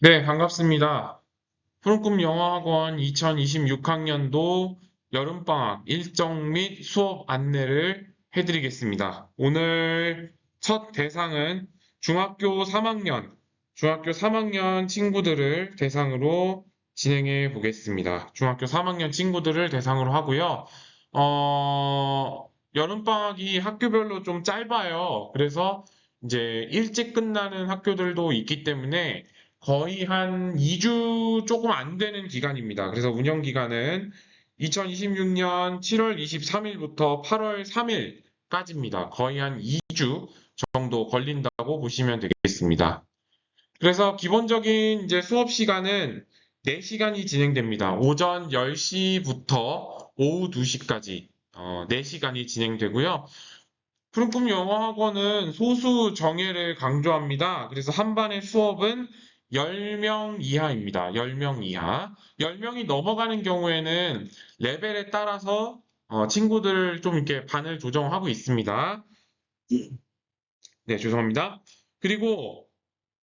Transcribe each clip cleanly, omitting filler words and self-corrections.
네, 반갑습니다. 푸른꿈 영어학원 2026학년도 여름방학 일정 및 수업 안내를 해드리겠습니다. 오늘 첫 대상은 중학교 3학년 친구들을 대상으로 진행해 보겠습니다. 중학교 3학년 친구들을 대상으로 하고요. 여름방학이 학교별로 좀 짧아요. 그래서 이제 일찍 끝나는 학교들도 있기 때문에 거의 한 2주 조금 안 되는 기간입니다. 그래서 운영 기간은 2026년 7월 23일부터 8월 3일까지입니다. 거의 한 2주 정도 걸린다고 보시면 되겠습니다. 그래서 기본적인 이제 수업 시간은 4시간이 진행됩니다. 오전 10시부터 오후 2시까지 4시간이 진행되고요. 푸른꿈 영어학원은 소수 정예를 강조합니다. 그래서 한 반의 수업은 10명 이하입니다. 10명 이하. 10명이 넘어가는 경우에는 레벨에 따라서 친구들 좀 이렇게 반을 조정하고 있습니다. 네, 죄송합니다. 그리고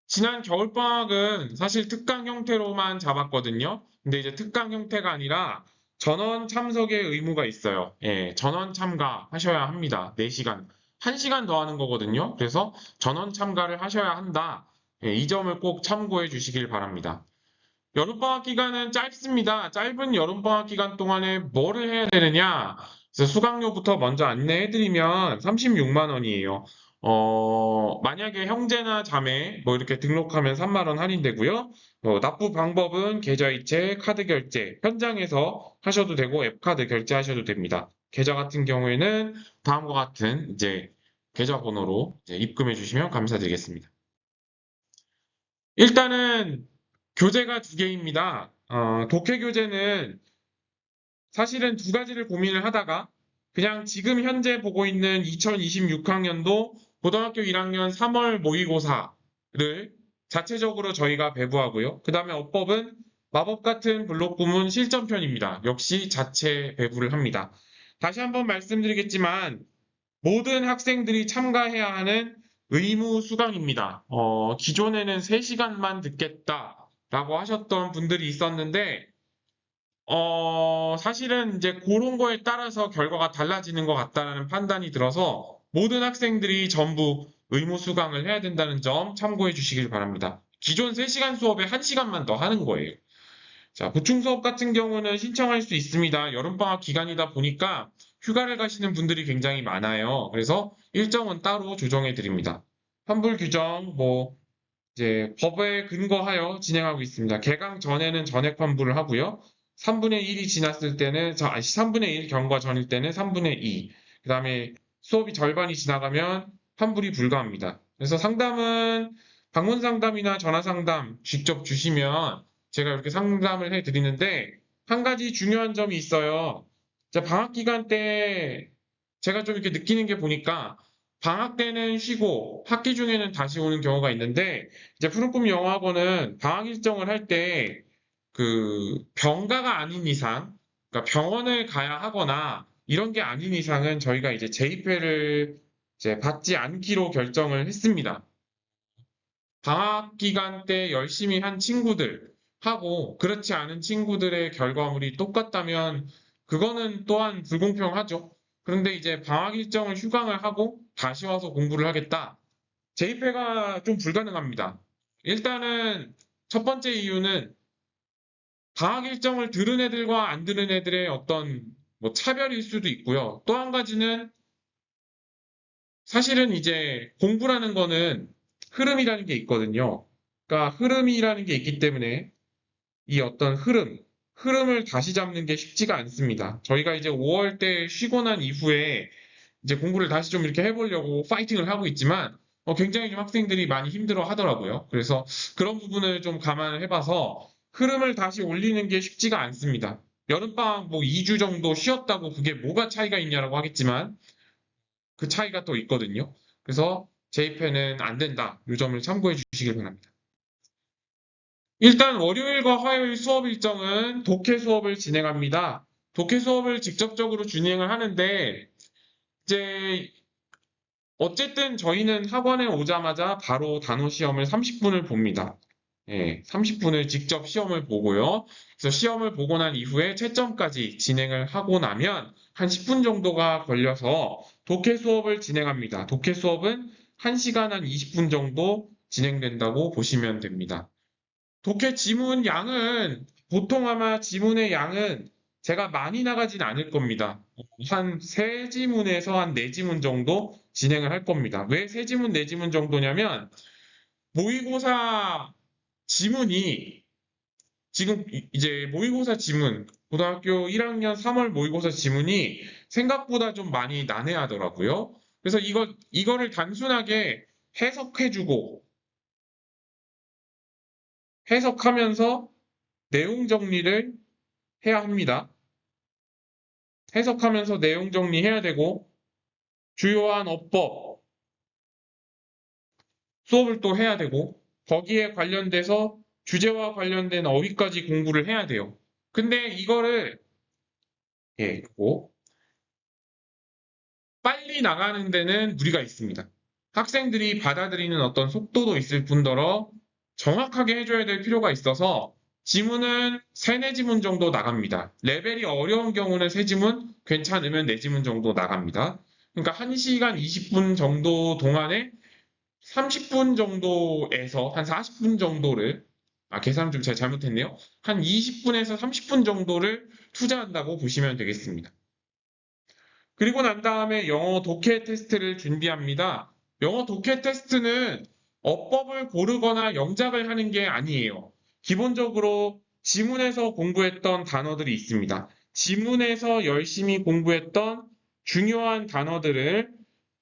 지난 겨울방학은 사실 특강 형태로만 잡았거든요. 근데 이제 특강 형태가 아니라 전원 참석의 의무가 있어요. 예, 전원 참가하셔야 합니다. 4시간. 1시간 더 하는 거거든요. 그래서 전원 참가를 하셔야 한다. 예, 이 점을 꼭 참고해 주시길 바랍니다. 여름방학 기간은 짧습니다. 짧은 여름방학 기간 동안에 뭐를 해야 되느냐? 그래서 수강료부터 먼저 안내해드리면 36만 원이에요. 만약에 형제나 자매 뭐 이렇게 등록하면 3만 원 할인되고요. 납부 방법은 계좌이체, 카드 결제, 현장에서 하셔도 되고 앱카드 결제하셔도 됩니다. 계좌 같은 경우에는 다음과 같은 이제 계좌번호로 이제 입금해 주시면 감사드리겠습니다. 일단은 교재가 두 개입니다. 독해 교재는 사실은 두 가지를 고민을 하다가 그냥 지금 현재 보고 있는 2026학년도 고등학교 1학년 3월 모의고사를 자체적으로 저희가 배부하고요. 그 다음에 어법은 마법 같은 블록 구문 실전편입니다. 역시 자체 배부를 합니다. 다시 한번 말씀드리겠지만 모든 학생들이 참가해야 하는 의무 수강입니다. 기존에는 3시간만 듣겠다라고 하셨던 분들이 있었는데, 사실은 이제 그런 거에 따라서 결과가 달라지는 것 같다는 판단이 들어서 모든 학생들이 전부 의무 수강을 해야 된다는 점 참고해 주시길 바랍니다. 기존 3시간 수업에 1시간만 더 하는 거예요. 자, 보충 수업 같은 경우는 신청할 수 있습니다. 여름방학 기간이다 보니까 휴가를 가시는 분들이 굉장히 많아요. 그래서 일정은 따로 조정해 드립니다. 환불 규정, 이제 법에 근거하여 진행하고 있습니다. 개강 전에는 전액 환불을 하고요. 3분의 1이 지났을 때는, 3분의 1 경과 전일 때는 3분의 2. 그 다음에 수업이 절반이 지나가면 환불이 불가합니다. 그래서 상담은 방문 상담이나 전화 상담 직접 주시면 제가 이렇게 상담을 해 드리는데 한 가지 중요한 점이 있어요. 자, 방학 기간 때 제가 좀 이렇게 느끼는 게 보니까 방학 때는 쉬고 학기 중에는 다시 오는 경우가 있는데 이제 푸른꿈 영어학원은 방학 일정을 할 때 그 병가가 아닌 이상, 그러니까 병원을 가야 하거나 이런 게 아닌 이상은 저희가 이제 재입회를 이제 받지 않기로 결정을 했습니다. 방학 기간 때 열심히 한 친구들 하고 그렇지 않은 친구들의 결과물이 똑같다면 그거는 또한 불공평하죠. 그런데 이제 방학 일정을 휴강을 하고 다시 와서 공부를 하겠다. 재입회가 좀 불가능합니다. 일단은 첫 번째 이유는 방학 일정을 들은 애들과 안 들은 애들의 어떤 뭐 차별일 수도 있고요. 또 한 가지는 사실은 이제 공부라는 거는 흐름이라는 게 있거든요. 그러니까 흐름이라는 게 있기 때문에 이 어떤 흐름을 다시 잡는 게 쉽지가 않습니다. 저희가 이제 5월 때 쉬고 난 이후에 이제 공부를 다시 좀 이렇게 해보려고 파이팅을 하고 있지만 굉장히 좀 학생들이 많이 힘들어 하더라고요. 그래서 그런 부분을 좀 감안을 해봐서 흐름을 다시 올리는 게 쉽지가 않습니다. 여름방학 뭐 2주 정도 쉬었다고 그게 뭐가 차이가 있냐라고 하겠지만 그 차이가 또 있거든요. 그래서 재입회는 안 된다. 이 점을 참고해 주시길 바랍니다. 일단 월요일과 화요일 수업 일정은 독해 수업을 진행합니다. 독해 수업을 직접적으로 진행을 하는데 이제 어쨌든 저희는 학원에 오자마자 바로 단어 시험을 30분을 봅니다. 30분을 직접 시험을 보고요. 그래서 시험을 보고 난 이후에 채점까지 진행을 하고 나면 한 10분 정도가 걸려서 독해 수업을 진행합니다. 독해 수업은 1시간 한 20분 정도 진행된다고 보시면 됩니다. 독해 지문 양은 보통 아마 지문의 양은 제가 많이 나가진 않을 겁니다. 한 3지문에서 한 4지문 정도 진행을 할 겁니다. 왜 3지문, 4지문 정도냐면 모의고사 지문이 지금 이제 모의고사 지문 고등학교 1학년 3월 모의고사 지문이 생각보다 좀 많이 난해하더라고요. 그래서 이거를 단순하게 해석해주고 해석하면서 내용 정리를 해야 합니다. 해석하면서 내용 정리해야 되고 주요한 어법 수업을 또 해야 되고 거기에 관련돼서 주제와 관련된 어휘까지 공부를 해야 돼요. 근데 이거를 그리고 빨리 나가는 데는 무리가 있습니다. 학생들이 받아들이는 어떤 속도도 있을 뿐더러 정확하게 해줘야 될 필요가 있어서 지문은 3, 4지문 정도 나갑니다. 레벨이 어려운 경우는 3지문, 괜찮으면 4지문 정도 나갑니다. 그러니까 1시간 20분 정도 동안에 30분 정도에서 한 40분 정도를, 계산 좀 제가 잘못했네요. 한 20분에서 30분 정도를 투자한다고 보시면 되겠습니다. 그리고 난 다음에 영어 독해 테스트를 준비합니다. 영어 독해 테스트는 어법을 고르거나 영작을 하는 게 아니에요. 기본적으로 지문에서 공부했던 단어들이 있습니다. 지문에서 열심히 공부했던 중요한 단어들을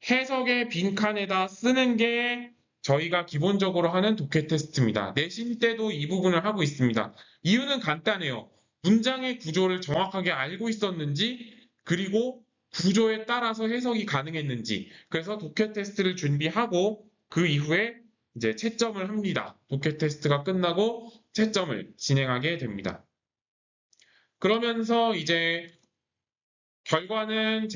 해석의 빈칸에다 쓰는 게 저희가 기본적으로 하는 독해 테스트입니다. 내신 때도 이 부분을 하고 있습니다. 이유는 간단해요. 문장의 구조를 정확하게 알고 있었는지, 그리고 구조에 따라서 해석이 가능했는지. 그래서 독해 테스트를 준비하고 그 이후에 이제 채점을 합니다. 독해 테스트가 끝나고 채점을 진행하게 됩니다. 그러면서 이제 결과는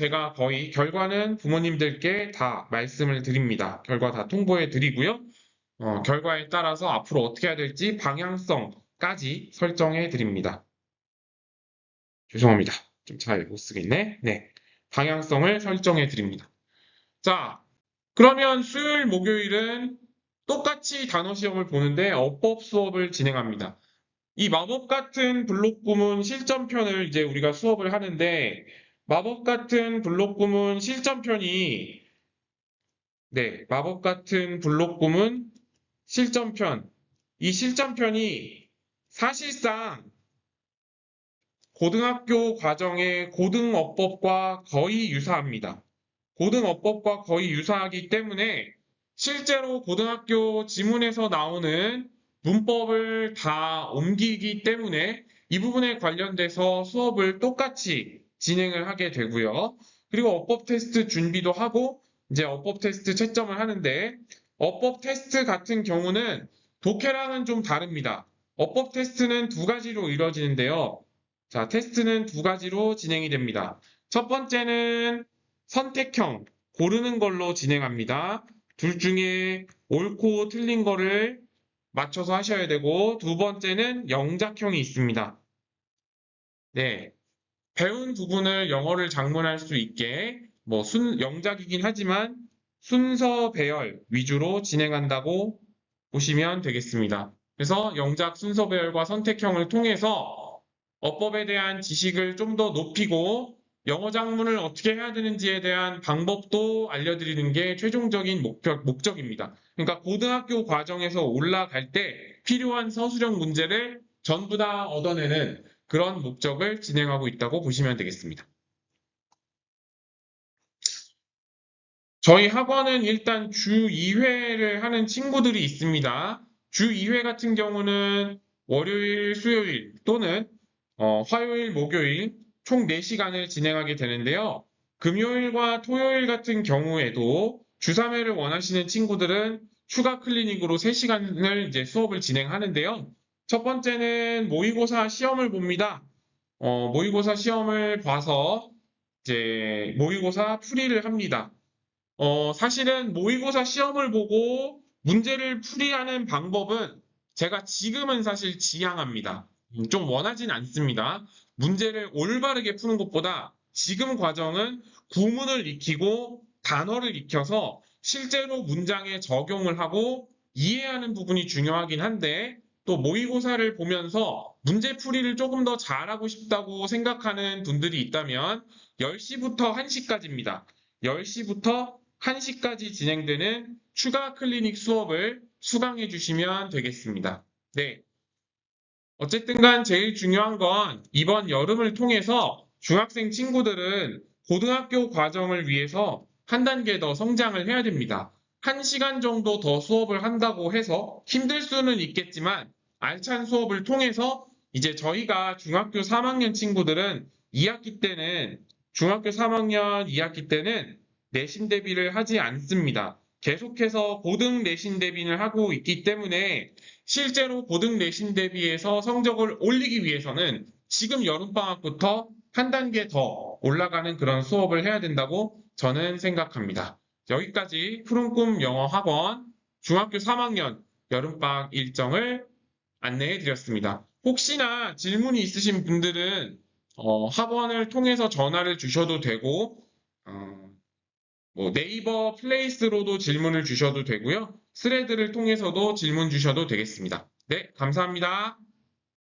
부모님들께 다 말씀을 드립니다. 결과 다 통보해 드리고요. 결과에 따라서 앞으로 어떻게 해야 될지 방향성까지 설정해 드립니다. 죄송합니다. 좀 잘 못 쓰겠네. 네. 방향성을 설정해 드립니다. 자, 그러면 수요일, 목요일은 똑같이 단어 시험을 보는데 어법 수업을 진행합니다. 이 마법 같은 블록 구문 실전편을 이제 우리가 수업을 하는데 마법 같은 블록 구문 실전편이 마법 같은 블록 구문 실전편 이 실전편이 사실상 고등학교 과정의 고등어법과 거의 유사합니다. 고등어법과 거의 유사하기 때문에 실제로 고등학교 지문에서 나오는 문법을 다 옮기기 때문에 이 부분에 관련돼서 수업을 똑같이 진행을 하게 되고요. 그리고 어법 테스트 준비도 하고 이제 어법 테스트 채점을 하는데 어법 테스트 같은 경우는 독해랑은 좀 다릅니다. 어법 테스트는 2가지로 이루어지는데요. 자, 테스트는 2가지로 진행이 됩니다. 첫 번째는 선택형, 고르는 걸로 진행합니다. 둘 중에 옳고 틀린 거를 맞춰서 하셔야 되고, 두 번째는 영작형이 있습니다. 네. 배운 부분을 영어를 작문할 수 있게, 영작이긴 하지만 순서 배열 위주로 진행한다고 보시면 되겠습니다. 그래서 영작 순서 배열과 선택형을 통해서 어법에 대한 지식을 좀 더 높이고 영어 작문을 어떻게 해야 되는지에 대한 방법도 알려드리는 게 최종적인 목적입니다. 그러니까 고등학교 과정에서 올라갈 때 필요한 서술형 문제를 전부 다 얻어내는 그런 목적을 진행하고 있다고 보시면 되겠습니다. 저희 학원은 일단 주 2회를 하는 친구들이 있습니다. 주 2회 같은 경우는 월요일, 수요일 또는 화요일, 목요일 총 4시간을 진행하게 되는데요. 금요일과 토요일 같은 경우에도 주 3회를 원하시는 친구들은 추가 클리닉으로 3시간을 이제 수업을 진행하는데요. 첫 번째는 모의고사 시험을 봅니다. 모의고사 시험을 봐서 이제 모의고사 풀이를 합니다. 사실은 모의고사 시험을 보고 문제를 풀이하는 방법은 제가 지금은 사실 지향합니다. 좀 원하진 않습니다. 문제를 올바르게 푸는 것보다 지금 과정은 구문을 익히고 단어를 익혀서 실제로 문장에 적용을 하고 이해하는 부분이 중요하긴 한데 또 모의고사를 보면서 문제풀이를 조금 더 잘하고 싶다고 생각하는 분들이 있다면 10시부터 1시까지입니다. 10시부터 1시까지 진행되는 추가 클리닉 수업을 수강해 주시면 되겠습니다. 네. 어쨌든 간 제일 중요한 건 이번 여름을 통해서 중학생 친구들은 고등학교 과정을 위해서 한 단계 더 성장을 해야 됩니다. 1시간 정도 더 수업을 한다고 해서 힘들 수는 있겠지만 알찬 수업을 통해서 이제 저희가 중학교 3학년 친구들은 2학기 때는 중학교 3학년 2학기 때는 내신 대비를 하지 않습니다. 계속해서 고등 내신 대비를 하고 있기 때문에 실제로 고등 내신 대비해서 성적을 올리기 위해서는 지금 여름방학부터 한 단계 더 올라가는 그런 수업을 해야 된다고 저는 생각합니다. 여기까지 푸른 꿈 영어 학원 중학교 3학년 여름방학 일정을 안내해 드렸습니다. 혹시나 질문이 있으신 분들은 학원을 통해서 전화를 주셔도 되고 어, 뭐 네이버 플레이스로도 질문을 주셔도 되고요. 스레드를 통해서도 질문 주셔도 되겠습니다. 네, 감사합니다.